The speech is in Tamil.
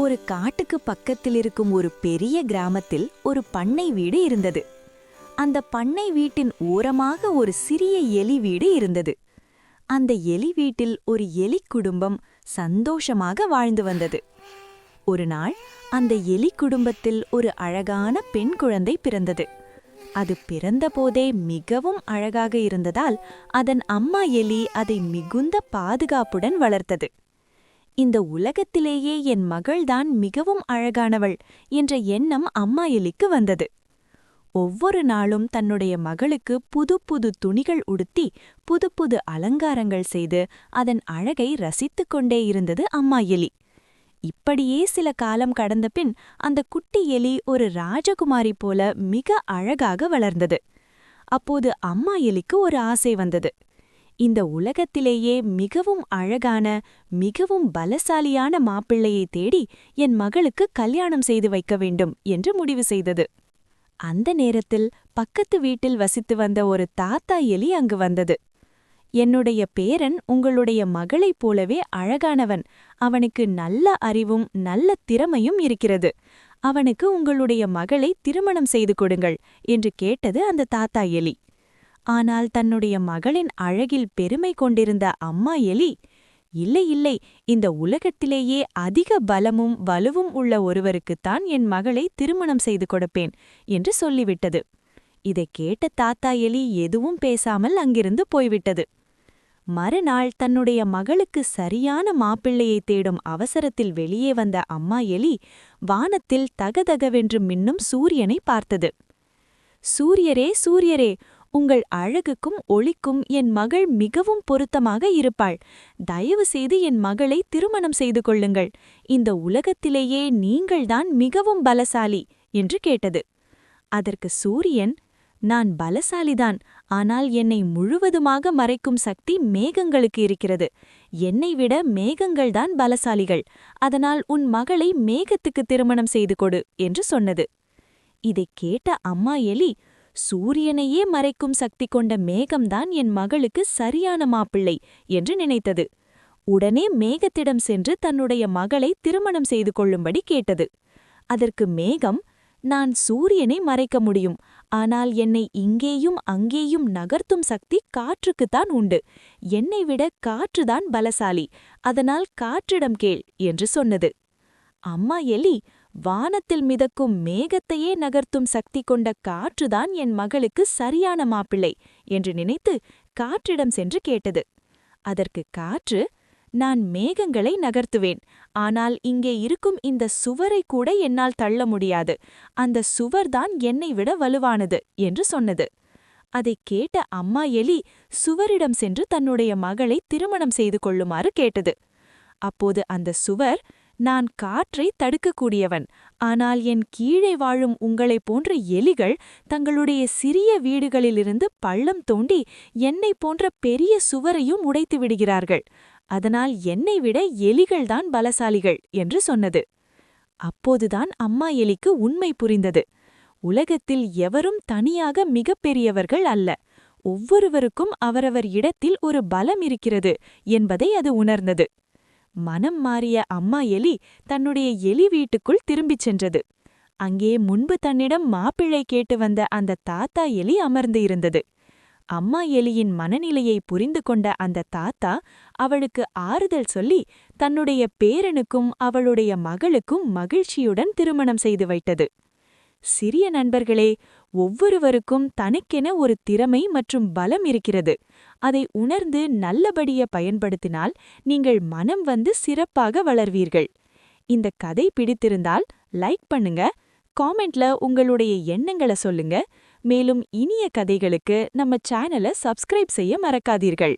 ஒரு காட்டுக்கு பக்கத்தில் இருக்கும் ஒரு பெரிய கிராமத்தில் ஒரு பண்ணை வீடு இருந்தது. அந்த பண்ணை வீட்டின் ஓரமாக ஒரு சிறிய எலி வீடு இருந்தது. அந்த எலி வீட்டில் ஒரு எலி குடும்பம் சந்தோஷமாக வாழ்ந்து வந்தது. ஒரு நாள் அந்த எலி குடும்பத்தில் ஒரு அழகான பெண் குழந்தை பிறந்தது. அது பிறந்தபோதே மிகவும் அழகாக இருந்ததால் அதன் அம்மா எலி அதை மிகுந்த பாதுகாப்புடன் வளர்த்தது. இந்த உலகத்திலேயே என் மகள்தான் மிகவும் அழகானவள் என்ற எண்ணம் அம்மா எலிக்கு வந்தது. ஒவ்வொரு நாளும் தன்னுடைய மகளுக்கு புது புது துணிகள் உடுத்தி புது புது அலங்காரங்கள் செய்து அதன் அழகை ரசித்துக் கொண்டே இருந்தது அம்மா எலி. இப்படியே சில காலம் கடந்த பின் அந்த குட்டி எலி ஒரு ராஜகுமாரி போல மிக அழகாக வளர்ந்தது. அப்போது அம்மா எலிக்கு ஒரு ஆசை வந்தது. இந்த உலகத்திலேயே மிகவும் அழகான மிகவும் பலசாலியான மாப்பிள்ளையை தேடி என் மகளுக்கு கல்யாணம் செய்து வைக்க வேண்டும் என்று முடிவு செய்தது. அந்த நேரத்தில் பக்கத்து வீட்டில் வசித்து வந்த ஒரு தாத்தா எலி அங்கு வந்தது. என்னுடைய பேரன் உங்களுடைய மகளைப் போலவே அழகானவன். அவனுக்கு நல்ல அறிவும் நல்ல திறமையும் இருக்கிறது. அவனுக்கு உங்களுடைய மகளை திருமணம் செய்து கொடுங்கள் என்று கேட்டது அந்த தாத்தா எலி. ஆனால் தன்னுடைய மகளின் அழகில் பெருமை கொண்டிருந்த அம்மா எலி, இல்லை இல்லை, இந்த உலகத்திலேயே அதிக பலமும் வலுவும் உள்ள ஒருவருக்குத்தான் என் மகளை திருமணம் செய்து கொடுப்பேன் என்று சொல்லிவிட்டது. இதைக் கேட்ட தாத்தா எலி எதுவும் பேசாமல் அங்கிருந்து போய்விட்டது. மறுநாள் தன்னுடைய மகளுக்கு சரியான மாப்பிள்ளையை தேடும் அவசரத்தில் வெளியே வந்த அம்மா எலி வானத்தில் தகதகவென்று மின்னும் சூரியனை பார்த்தது. சூரியரே சூரியரே, உங்கள் அழகுக்கும் ஒளிக்கும் என் மகள் மிகவும் பொருத்தமாக இருப்பாள். தயவு செய்து என் மகளை திருமணம் செய்து கொள்ளுங்கள். இந்த உலகத்திலேயே நீங்கள்தான் மிகவும் பலசாலி என்று கேட்டது. அதற்கு சூரியன், நான் பலசாலிதான், ஆனால் என்னை முழுவதுமாக மறைக்கும் சக்தி மேகங்களுக்கு இருக்கிறது. என்னை விட மேகங்கள்தான் பலசாலிகள். அதனால் உன் மகளை மேகத்துக்கு திருமணம் செய்து கொடு என்று சொன்னது. இதைக் கேட்ட அம்மா எலி, சூரியனையே மறைக்கும் சக்தி கொண்ட மேகம்தான் என் மகளுக்கு சரியான மாப்பிள்ளை என்று நினைத்தது. உடனே மேகத்திடம் சென்று தன்னுடைய மகளை திருமணம் செய்து கொள்ளும்படி கேட்டது. அதற்கு மேகம், நான் சூரியனை மறைக்க முடியும், ஆனால் என்னை இங்கேயும் அங்கேயும் நகர்த்தும் சக்தி காற்றுக்குத்தான் உண்டு. என்னை விட காற்றுதான் பலசாலி, அதனால் காற்றிடம் கேள் என்று சொன்னது. அம்மா எலி, வானத்தில் மிதக்கும் மேகத்தையே நகர்த்தும் சக்தி கொண்ட காற்றுதான் என் மகளுக்கு சரியான மாப்பிள்ளை என்று நினைத்து காற்றிடம் சென்று கேட்டது. அதற்கு காற்று, நான் மேகங்களை நகர்த்துவேன், ஆனால் இங்கே இருக்கும் இந்த சுவரை கூட என்னால் தள்ள முடியாது. அந்த சுவர்தான் என்னை விட வலுவானது என்று சொன்னது. அதைக் கேட்ட அம்மா எலி சுவரிடம் சென்று தன்னுடைய மகளை திருமணம் செய்து கொள்ளுமாறு கேட்டது. அப்போது அந்த சுவர், நான் காற்றை தடுக்கக்கூடியவன், ஆனால் என் கீழே வாழும் உங்களைப் போன்ற எலிகள் தங்களுடைய சிறிய வீடுகளிலிருந்து பள்ளம் தோண்டி என்னைப் போன்ற பெரிய சுவரையும் உடைத்து விடுகிறார்கள். அதனால் என்னை விட எலிகள்தான் பலசாலிகள் என்று சொன்னது. அப்போதுதான் அம்மா எலிக்கு உண்மை புரிந்தது. உலகத்தில் எவரும் தனியாக மிகப்பெரியவர்கள் அல்ல. ஒவ்வொருவருக்கும் அவரவர் இடத்தில் ஒரு பலம் இருக்கிறது என்பதை அது உணர்ந்தது. மனம் மாறிய அம்மா எலி தன்னுடைய எலி வீட்டுக்குள் திரும்பிச் சென்றது. அங்கே முன்பு தன்னிடம் மாப்பிள்ளை கேட்டு வந்த அந்த தாத்தா எலி அமர்ந்து இருந்தது. அம்மா எலியின் மனநிலையை புரிந்து கொண்ட அந்த தாத்தா அவளுக்கு ஆறுதல் சொல்லி தன்னுடைய பேரனுக்கும் அவளுடைய மகளுக்கும் மகிழ்ச்சியுடன் திருமணம் செய்து வைத்தது. சிறிய நண்பர்களே, ஒவ்வொருவருக்கும் தனக்கென ஒரு திறமை மற்றும் பலம் இருக்கிறது. அதை உணர்ந்து நல்லபடிய பயன்படுத்தினால் நீங்கள் மனம் வந்து சிறப்பாக வளர்வீர்கள். இந்த கதை பிடித்திருந்தால் லைக் பண்ணுங்க, காமெண்ட்ல உங்களுடைய எண்ணங்களை சொல்லுங்க. மேலும் இனிய கதைகளுக்கு நம்ம சேனலை சப்ஸ்கிரைப் செய்ய மறக்காதீர்கள்.